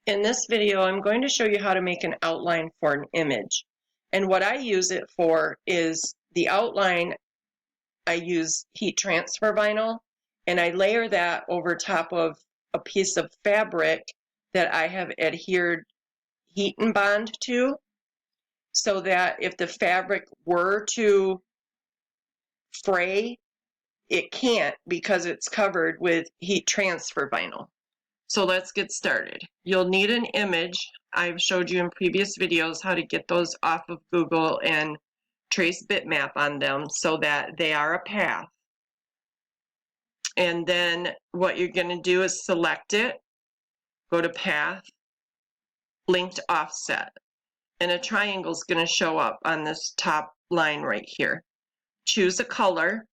In this video, I'm going to show you how to make an outline for an image. And what I use it for is the outline. I use heat transfer vinyl, and I layer that over top of a piece of fabric that I have adhered heat and bond to, so that if the fabric were to fray, it can't because it's covered with heat transfer vinyl. So let's get started. You'll need an image. I've showed you in previous videos how to get those off of Google and trace bitmap on them so that they are a path. And then what you're going to do is select it, go to path, linked offset, and a triangle is going to show up on this top line right here. Choose a color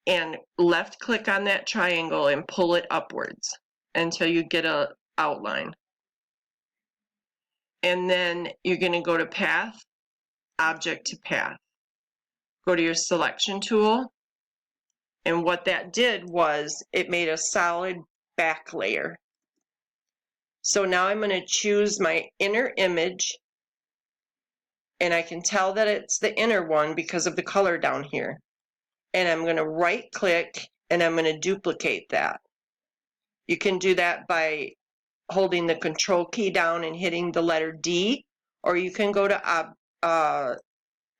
and left click on that triangle and pull it upwards until you get an outline. And then you're going to go to path, object to path. Go to your selection tool, and what that did was it made a solid back layer. So now I'm going to choose my inner image, and I can tell that it's the inner one because of the color down here. And I'm going to right click and I'm going to duplicate that. You can do that by holding the control key down and hitting the letter D, or you can go to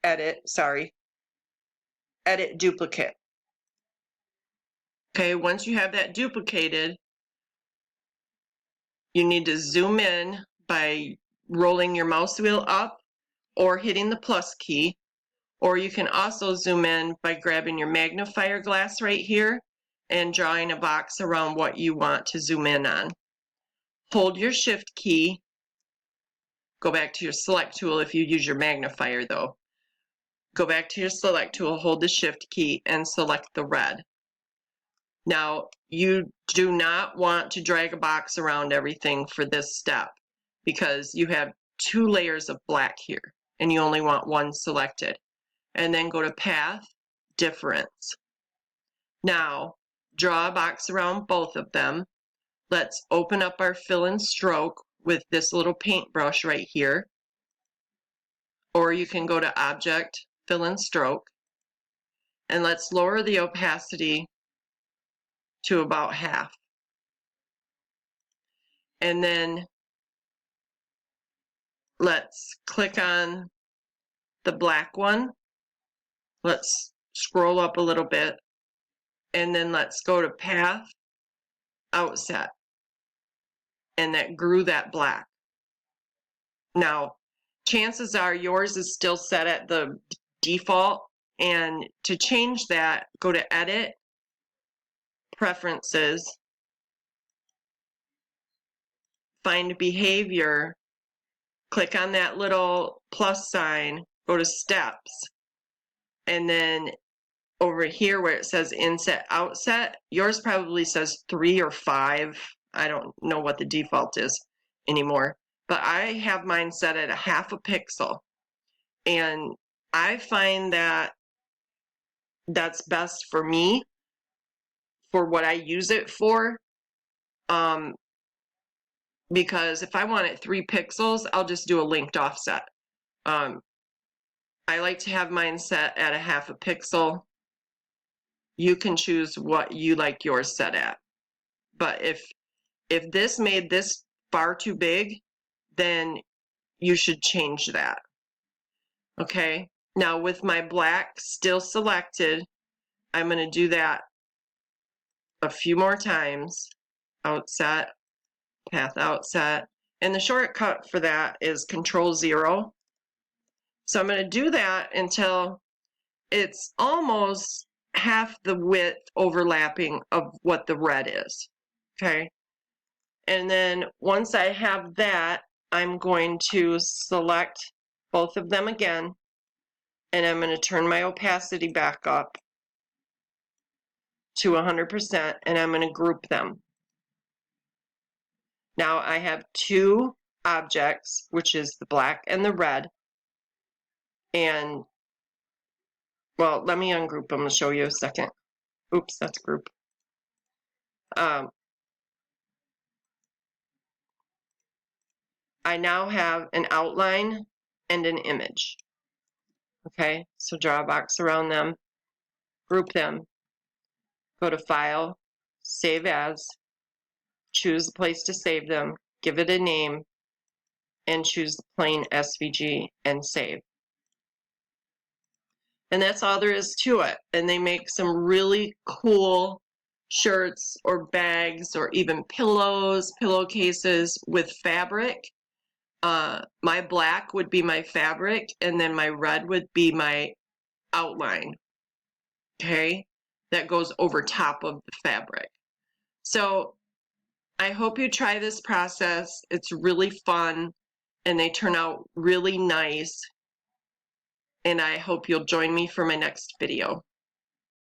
edit duplicate. Okay, once you have that duplicated, you need to zoom in by rolling your mouse wheel up or hitting the plus key, or you can also zoom in by grabbing your magnifier glass right here and drawing a box around what you want to zoom in on. Hold your shift key, go back to your select tool if you use your magnifier though. Go back to your select tool, hold the shift key and select the red. Now, you do not want to drag a box around everything for this step because you have two layers of black here and you only want one selected. And then go to path, difference. Now, draw a box around both of them. Let's open up our fill and stroke with this little paintbrush right here. Or you can go to object, fill and stroke. And let's lower the opacity to about half. And then let's click on the black one. Let's scroll up a little bit. And then let's go to path, outset. And that grew that black. Now, chances are yours is still set at the default. And to change that, go to edit, preferences, find behavior, click on that little plus sign, go to steps, and then over here where it says inset outset, yours probably says 3 or 5. I don't know what the default is anymore, but I have mine set at a half a pixel, and I find that that's best for me for what I use it for. Because if I want it 3 pixels, I'll just do a linked offset. I like to have mine set at a half a pixel. You can choose what you like yours set at. But if this made this far too big, then you should change that. Okay, now with my black still selected, I'm going to do that a few more times. Outset, path outset, and the shortcut for that is Control-0. So I'm going to do that until it's almost half the width overlapping of what the red is. Okay, and then once I have that, I'm going to select both of them again, and I'm going to turn my opacity back up to 100%, and I'm going to group them. Now I have 2 objects, which is the black and the red, and well, let me ungroup them and show you a second. Oops, that's group. I now have an outline and an image. Okay, so draw a box around them, group them, go to File, Save As, choose the place to save them, give it a name, and choose the plain SVG and save. And that's all there is to it. And they make some really cool shirts or bags or even pillows, pillowcases with fabric. My black would be my fabric, and then my red would be my outline. Okay, that goes over top of the fabric. So I hope you try this process. It's really fun and they turn out really nice. And I hope you'll join me for my next video.